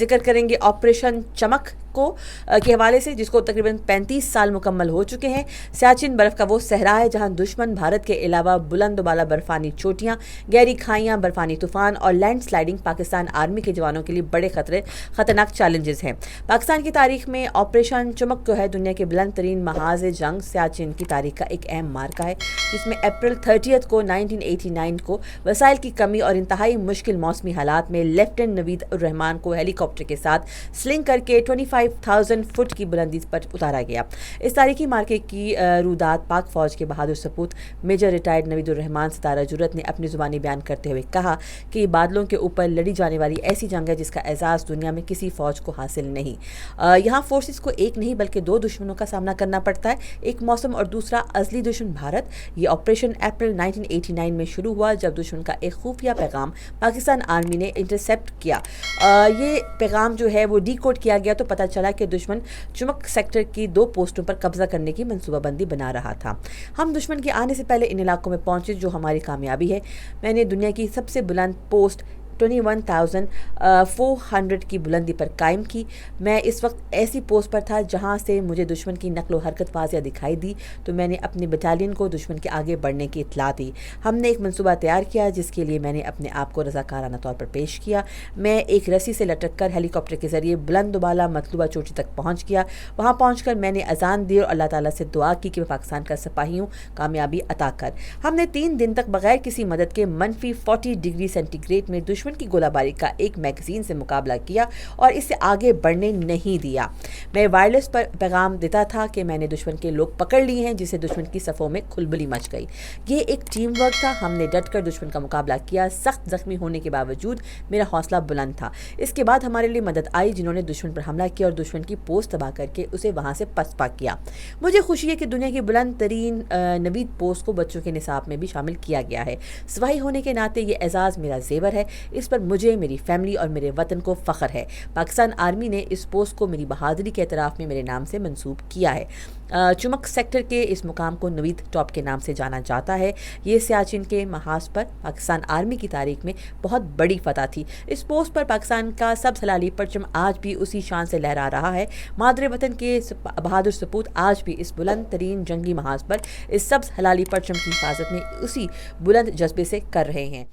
ذکر کریں گے آپریشن چمک کے حوالے سے، جس کو تقریباً 35 سال مکمل ہو چکے ہیں۔ سیاچن برف کا وہ صحرا ہے جہاں دشمن بھارت کے علاوہ بلند و بالا برفانی چوٹیاں، گہری کھائیاں، برفانی طوفان اور لینڈ سلائڈنگ پاکستان آرمی کے جوانوں کے لیے بڑے خطرناک چیلنجز ہیں۔ پاکستان کی تاریخ میں آپریشن چمک جو ہے دنیا کے بلند ترین محاذ جنگ سیاچن کی تاریخ کا ایک اہم مارکہ ہے، جس میں اپریل 30 کو 1989 کو وسائل کی کمی اور انتہائی مشکل موسمی حالات میں لیفٹیننٹ نوید الرحمان کو ہیلی کاپٹر کے ساتھ سلنگ کر کے 25,000 فٹ کی بلندی پر اتارا گیا۔ اس تاریخی مارکے کی رودات پاک فوج کے بہادر سپوت میجر ریٹائرڈ نوید الرحمان ستارہ جرأت نے اپنی زبانی بیان کرتے ہوئے کہا کہ یہ بادلوں کے اوپر لڑی جانے والی ایسی جنگ ہے جس کا اعزاز دنیا میں کسی فوج کو حاصل نہیں۔ یہاں فورسز کو ایک نہیں بلکہ دو دشمنوں کا سامنا کرنا پڑتا ہے، ایک موسم اور دوسرا ازلی دشمن بھارت۔ یہ آپریشن اپریل 1989 میں شروع ہوا جب دشمن کا ایک خفیہ پیغام پاکستان آرمی نے انٹرسیپٹ کیا۔ یہ پیغام جو ہے وہ ڈی کوڈ کیا گیا تو پتہ چلا کہ دشمن چمک سیکٹر کی 2 پوسٹوں پر قبضہ کرنے کی منصوبہ بندی بنا رہا تھا۔ ہم دشمن کے آنے سے پہلے ان علاقوں میں پہنچے جو ہماری کامیابی ہے۔ میں نے دنیا کی سب سے بلند پوسٹ 21,400 کی بلندی پر قائم کی۔ میں اس وقت ایسی پوسٹ پر تھا جہاں سے مجھے دشمن کی نقل و حرکت واضح دکھائی دی، تو میں نے اپنے بٹالین کو دشمن کے آگے بڑھنے کی اطلاع دی۔ ہم نے ایک منصوبہ تیار کیا جس کے لیے میں نے اپنے آپ کو رضاکارانہ طور پر پیش کیا۔ میں ایک رسی سے لٹک کر ہیلی کاپٹر کے ذریعے بلند و بالا مطلوبہ چوٹی تک پہنچ گیا۔ وہاں پہنچ کر میں نے اذان دی اور اللہ تعالیٰ سے دعا کی کہ میں پاکستان کا سپاہی ہوں، کامیابی عطا کر۔ ہم نے 3 دن تک بغیر کسی مدد کے -40 ڈگری سینٹی گریڈ میں دشمن کی گولہ باری کا ایک میگزین سے مقابلہ کیا اور اسے آگے بڑھنے نہیں دیا۔ میں وائرلیس پر پیغام دیتا تھا کہ میں نے دشمن کے لوگ پکڑ لیے ہیں، جسے دشمن کی صفوں میں کھلبلی مچ گئی۔ یہ ایک ٹیم ورک تھا، ہم نے ڈٹ کر دشمن کا مقابلہ کیا۔ سخت زخمی ہونے کے باوجود میرا حوصلہ بلند تھا۔ اس کے بعد ہمارے لیے مدد آئی جنہوں نے دشمن پر حملہ کیا اور دشمن کی پوسٹ تباہ کر کے اسے وہاں سے پسپا کیا۔ مجھے خوشی ہے کہ دنیا کی بلند ترین نوید پوسٹ کو بچوں کے نصاب میں بھی شامل کیا گیا ہے۔ سپاہی ہونے کے ناطے یہ اعزاز میرا زیور ہے، اس پر مجھے، میری فیملی اور میرے وطن کو فخر ہے۔ پاکستان آرمی نے اس پوسٹ کو میری بہادری کے اعتراف میں میرے نام سے منسوب کیا ہے۔ چمک سیکٹر کے اس مقام کو نوید ٹاپ کے نام سے جانا جاتا ہے۔ یہ سیاچن کے محاذ پر پاکستان آرمی کی تاریخ میں بہت بڑی فتح تھی۔ اس پوسٹ پر پاکستان کا سبز ہلالی پرچم آج بھی اسی شان سے لہرا رہا ہے۔ مادر وطن کے بہادر سپوت آج بھی اس بلند ترین جنگی محاذ پر اس سبز ہلالی پرچم کی حفاظت میں اسی بلند جذبے سے کر رہے ہیں۔